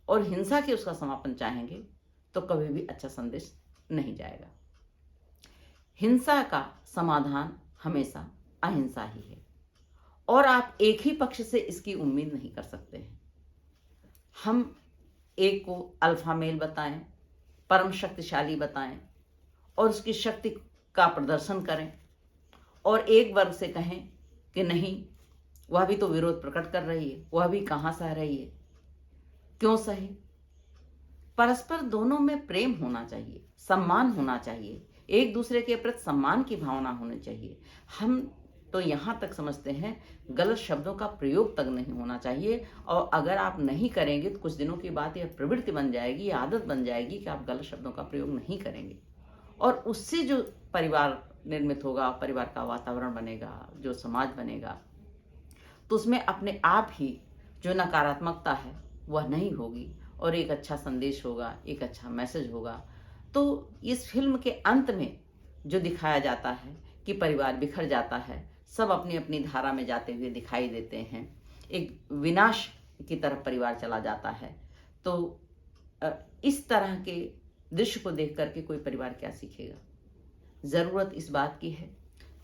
और हिंसा के उसका समापन चाहेंगे तो कभी भी अच्छा संदेश नहीं जाएगा। हिंसा का समाधान हमेशा अहिंसा ही है, और आप एक ही पक्ष से इसकी उम्मीद नहीं कर सकते हैं। हम एक को अल्फा मेल बताएं, परम शक्तिशाली बताएं और उसकी शक्ति का प्रदर्शन करें, और एक वर्ग से कहें कि नहीं, वह भी तो विरोध प्रकट कर रही है, वह भी कहाँ सह रही है। क्यों सहे? परस्पर दोनों में प्रेम होना चाहिए, सम्मान होना चाहिए, एक दूसरे के प्रति सम्मान की भावना होनी चाहिए। हम तो यहाँ तक समझते हैं गलत शब्दों का प्रयोग तक नहीं होना चाहिए, और अगर आप नहीं करेंगे तो कुछ दिनों के बाद यह प्रवृत्ति बन जाएगी, आदत बन जाएगी कि आप गलत शब्दों का प्रयोग नहीं करेंगे, और उससे जो परिवार निर्मित होगा, परिवार का वातावरण बनेगा, जो समाज बनेगा, तो उसमें अपने आप ही जो नकारात्मकता है वह नहीं होगी और एक अच्छा संदेश होगा, एक अच्छा मैसेज होगा। तो इस फिल्म के अंत में जो दिखाया जाता है कि परिवार बिखर जाता है, सब अपनी अपनी धारा में जाते हुए दिखाई देते हैं, एक विनाश की तरफ परिवार चला जाता है। तो इस तरह के दृश्य को देख करके कोई परिवार क्या सीखेगा? ज़रूरत इस बात की है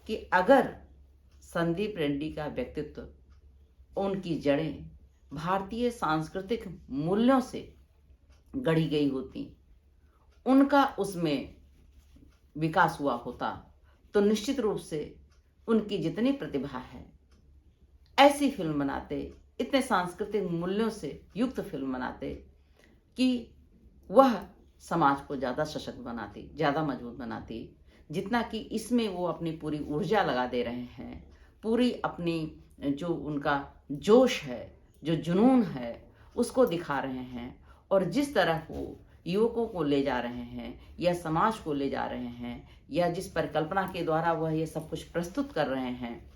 कि अगर संदीप रेड्डी का व्यक्तित्व, उनकी जड़ें भारतीय सांस्कृतिक मूल्यों से गढ़ी गई होती, उनका उसमें विकास हुआ होता, तो निश्चित रूप से उनकी जितनी प्रतिभा है, ऐसी फिल्म बनाते, इतने सांस्कृतिक मूल्यों से युक्त फिल्म बनाते कि वह समाज को ज़्यादा सशक्त बनाती, ज़्यादा मजबूत बनाती, जितना कि इसमें वो अपनी पूरी ऊर्जा लगा दे रहे हैं, पूरी अपनी जो उनका जोश है, जो जुनून है, उसको दिखा रहे हैं। और जिस तरह वो युवकों को ले जा रहे हैं या समाज को ले जा रहे हैं, या जिस परिकल्पना के द्वारा वह ये सब कुछ प्रस्तुत कर रहे हैं,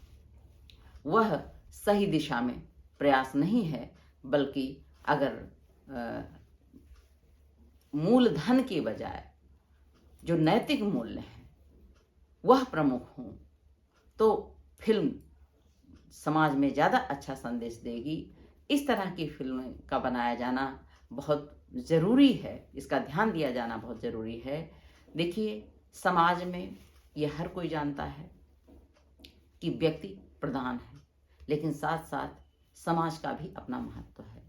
वह सही दिशा में प्रयास नहीं है, बल्कि अगर मूलधन के बजाय जो नैतिक मूल्य हैं वह प्रमुख हों, तो फिल्म समाज में ज़्यादा अच्छा संदेश देगी। इस तरह की फिल्म का बनाया जाना बहुत ज़रूरी है, इसका ध्यान दिया जाना बहुत ज़रूरी है। देखिए, समाज में यह हर कोई जानता है कि व्यक्ति प्रधान है, लेकिन साथ साथ समाज का भी अपना महत्व है।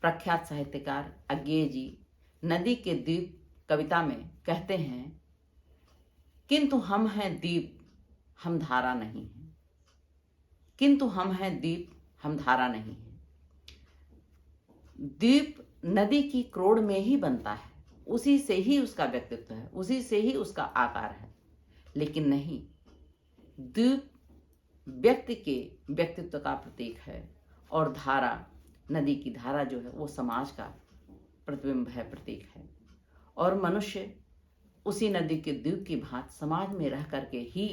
प्रख्यात साहित्यकार अज्ञेय जी नदी के द्वीप कविता में कहते हैं, किंतु हम हैं द्वीप, हम धारा नहीं हैं। किंतु हम हैं द्वीप, हम धारा नहीं हैं। द्वीप नदी की क्रोड़ में ही बनता है, उसी से ही उसका व्यक्तित्व है, उसी से ही उसका आकार है। लेकिन नहीं, द्वीप व्यक्ति के व्यक्तित्व का प्रतीक है, और धारा, नदी की धारा जो है वो समाज का प्रतिबिंब है, प्रतीक है। और मनुष्य उसी नदी के द्वीप की भांति समाज में रह करके ही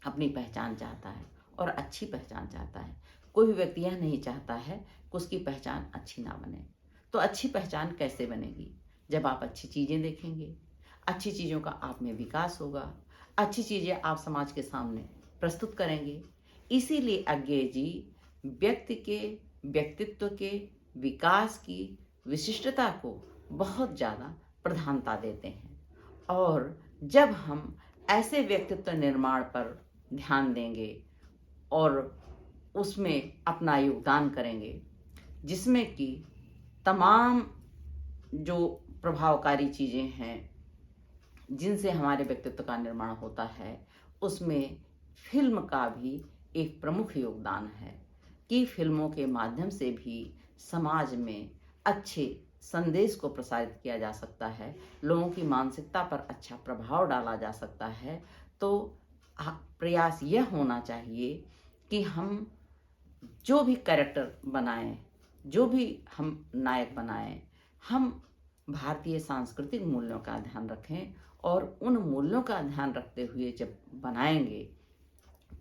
अपनी पहचान चाहता है, और अच्छी पहचान चाहता है। कोई भी व्यक्ति यह नहीं चाहता है कि उसकी पहचान अच्छी ना बने। तो अच्छी पहचान कैसे बनेगी? जब आप अच्छी चीज़ें देखेंगे, अच्छी चीज़ों का आप में विकास होगा, अच्छी चीज़ें आप समाज के सामने प्रस्तुत करेंगे। इसीलिए अज्ञेय जी व्यक्ति के व्यक्तित्व के विकास की विशिष्टता को बहुत ज़्यादा प्रधानता देते हैं। और जब हम ऐसे व्यक्तित्व निर्माण पर ध्यान देंगे और उसमें अपना योगदान करेंगे, जिसमें कि तमाम जो प्रभावकारी चीज़ें हैं जिनसे हमारे व्यक्तित्व का निर्माण होता है, उसमें फिल्म का भी एक प्रमुख योगदान है कि फिल्मों के माध्यम से भी समाज में अच्छे संदेश को प्रसारित किया जा सकता है, लोगों की मानसिकता पर अच्छा प्रभाव डाला जा सकता है। तो प्रयास यह होना चाहिए कि हम जो भी कैरेक्टर बनाएं, जो भी हम नायक बनाएं, हम भारतीय सांस्कृतिक मूल्यों का ध्यान रखें, और उन मूल्यों का ध्यान रखते हुए जब बनाएंगे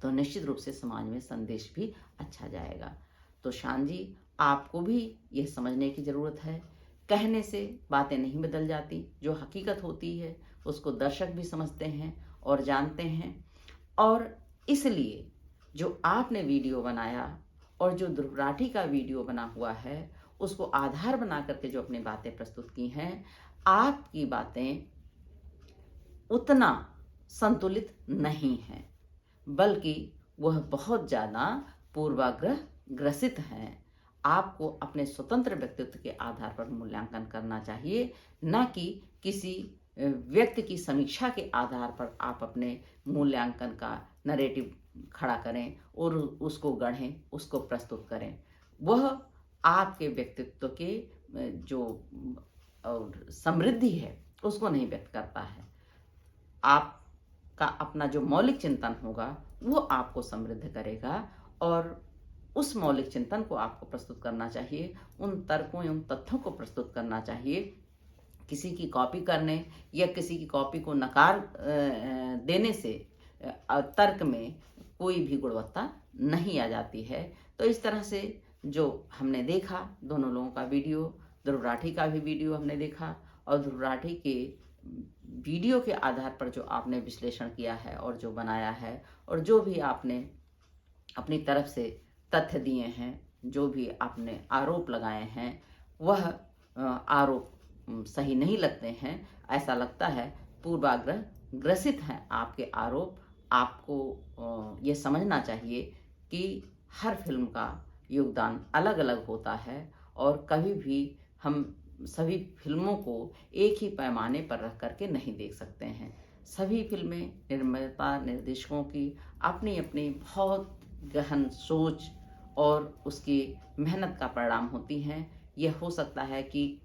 तो निश्चित रूप से समाज में संदेश भी अच्छा जाएगा। तो शान जी, आपको भी यह समझने की ज़रूरत है, कहने से बातें नहीं बदल जाती। जो हकीकत होती है उसको दर्शक भी समझते हैं और जानते हैं। और इसलिए जो आपने वीडियो बनाया और जो ध्रुव राठी का वीडियो बना हुआ है, उसको आधार बना करके जो अपनी बातें प्रस्तुत की हैं, आपकी बातें उतना संतुलित नहीं हैं, बल्कि वह बहुत ज़्यादा पूर्वाग्रह ग्रसित हैं। आपको अपने स्वतंत्र व्यक्तित्व के आधार पर मूल्यांकन करना चाहिए, न कि किसी व्यक्ति की समीक्षा के आधार पर आप अपने मूल्यांकन का नरेटिव खड़ा करें और उसको गढ़ें, उसको प्रस्तुत करें। वह आपके व्यक्तित्व के जो समृद्धि है उसको नहीं व्यक्त करता है। आपका अपना जो मौलिक चिंतन होगा वो आपको समृद्ध करेगा, और उस मौलिक चिंतन को आपको प्रस्तुत करना चाहिए, उन तर्कों एवं तथ्यों को प्रस्तुत करना चाहिए। किसी की कॉपी करने या किसी की कॉपी को नकार देने से तर्क में कोई भी गुणवत्ता नहीं आ जाती है। तो इस तरह से जो हमने देखा, दोनों लोगों का वीडियो, ध्रुव राठी का भी वीडियो हमने देखा, और ध्रुव राठी के वीडियो के आधार पर जो आपने विश्लेषण किया है और जो बनाया है, और जो भी आपने अपनी तरफ से तथ्य दिए हैं, जो भी आपने आरोप लगाए हैं वह आरोप सही नहीं लगते हैं। ऐसा लगता है पूर्वाग्रह ग्रसित हैं आपके आरोप। आपको ये समझना चाहिए कि हर फिल्म का योगदान अलग अलग होता है और कभी भी हम सभी फिल्मों को एक ही पैमाने पर रख करके नहीं देख सकते हैं। सभी फिल्में निर्माता निर्देशकों की अपनी अपनी बहुत गहन सोच और उसकी मेहनत का परिणाम होती हैं। यह हो सकता है कि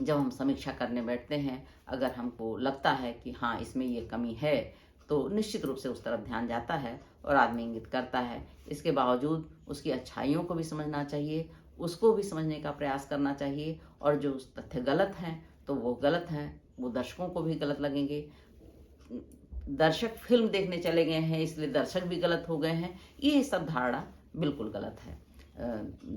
जब हम समीक्षा करने बैठते हैं, अगर हमको लगता है कि हाँ इसमें ये कमी है, तो निश्चित रूप से उस तरफ ध्यान जाता है और आदमी इंगित करता है। इसके बावजूद उसकी अच्छाइयों को भी समझना चाहिए, उसको भी समझने का प्रयास करना चाहिए, और जो तथ्य गलत हैं तो वो गलत हैं, वो दर्शकों को भी गलत लगेंगे। दर्शक फिल्म देखने चले गए हैं इसलिए दर्शक भी गलत हो गए हैं, ये सब धारणा बिल्कुल गलत है।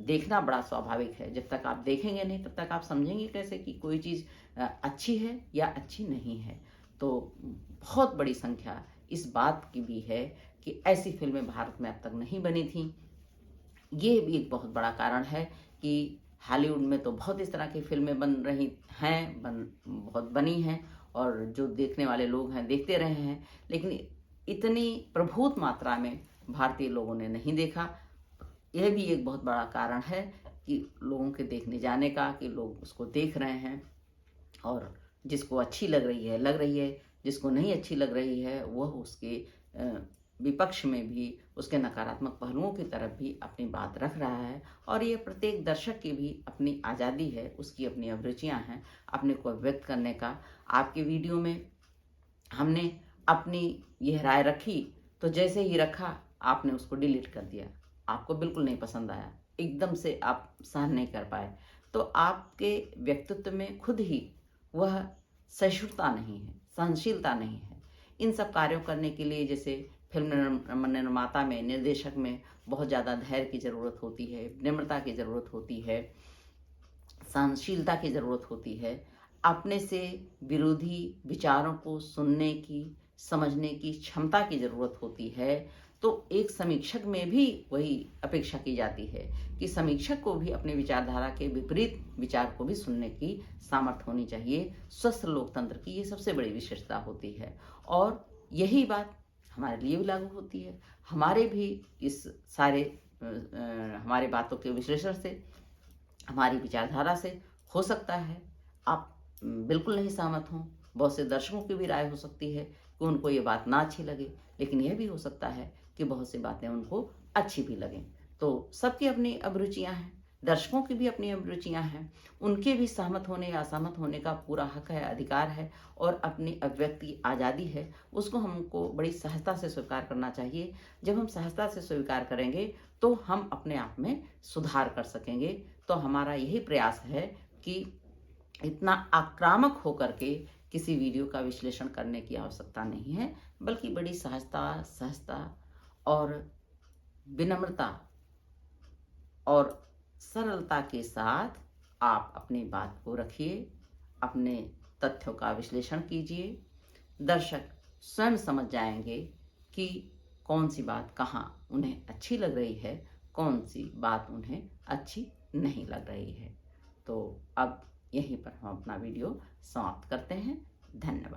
देखना बड़ा स्वाभाविक है। जब तक आप देखेंगे नहीं तब तक आप समझेंगे कैसे कि कोई चीज़ अच्छी है या अच्छी नहीं है। तो बहुत बड़ी संख्या इस बात की भी है कि ऐसी फिल्में भारत में अब तक नहीं बनी थी। ये भी एक बहुत बड़ा कारण है कि हॉलीवुड में तो बहुत इस तरह की फिल्में बन रही हैं, बहुत बनी हैं, और जो देखने वाले लोग हैं देखते रहे हैं, लेकिन इतनी प्रभुत मात्रा में भारतीय लोगों ने नहीं देखा। यह भी एक बहुत बड़ा कारण है कि लोगों के देखने जाने का, कि लोग उसको देख रहे हैं और जिसको अच्छी लग रही है, जिसको नहीं अच्छी लग रही है वह उसके विपक्ष में भी, उसके नकारात्मक पहलुओं की तरफ भी अपनी बात रख रहा है। और ये प्रत्येक दर्शक की भी अपनी आज़ादी है, उसकी अपनी अभिरुचियाँ हैं अपने को व्यक्त करने का। आपके वीडियो में हमने अपनी यह राय रखी, तो जैसे ही रखा आपने उसको डिलीट कर दिया, आपको बिल्कुल नहीं पसंद आया, एकदम से आप सहन नहीं कर पाए, तो आपके व्यक्तित्व में खुद ही वह सहिष्णुता नहीं है, सहनशीलता नहीं है। इन सब कार्यों करने के लिए जैसे फिल्म निर्माता में, निर्देशक में बहुत ज़्यादा धैर्य की ज़रूरत होती है, विनम्रता की ज़रूरत होती है, सहनशीलता की ज़रूरत होती है, अपने से विरोधी विचारों को सुनने की, समझने की क्षमता की ज़रूरत होती है। तो एक समीक्षक में भी वही अपेक्षा की जाती है कि समीक्षक को भी अपने विचारधारा के विपरीत विचार को भी सुनने की सामर्थ्य होनी चाहिए। स्वस्थ लोकतंत्र की ये सबसे बड़ी विशेषता होती है, और यही बात हमारे लिए भी लागू होती है। हमारे भी इस सारे हमारे बातों के विश्लेषण से, हमारी विचारधारा से हो सकता है आप बिल्कुल नहीं सहमत हों, बहुत से दर्शकों की भी राय हो सकती है कि उनको ये बात ना अच्छी लगे, लेकिन यह भी हो सकता है कि बहुत सी बातें उनको अच्छी भी लगें। तो सबकी अपनी अभिरुचियाँ हैं, दर्शकों की भी अपनी अभिरुचियाँ हैं, उनके भी सहमत होने या असहमत होने का पूरा हक है, अधिकार है, और अपनी अभिव्यक्ति की आज़ादी है। उसको हमको बड़ी सहजता से स्वीकार करना चाहिए। जब हम सहजता से स्वीकार करेंगे तो हम अपने आप में सुधार कर सकेंगे। तो हमारा यही प्रयास है कि इतना आक्रामक होकर के किसी वीडियो का विश्लेषण करने की आवश्यकता नहीं है, बल्कि बड़ी सहजता और विनम्रता और सरलता के साथ आप अपनी बात को रखिए, अपने तथ्यों का विश्लेषण कीजिए। दर्शक स्वयं समझ जाएंगे कि कौन सी बात कहाँ उन्हें अच्छी लग रही है, कौन सी बात उन्हें अच्छी नहीं लग रही है। तो अब यहीं पर हम अपना वीडियो समाप्त करते हैं। धन्यवाद।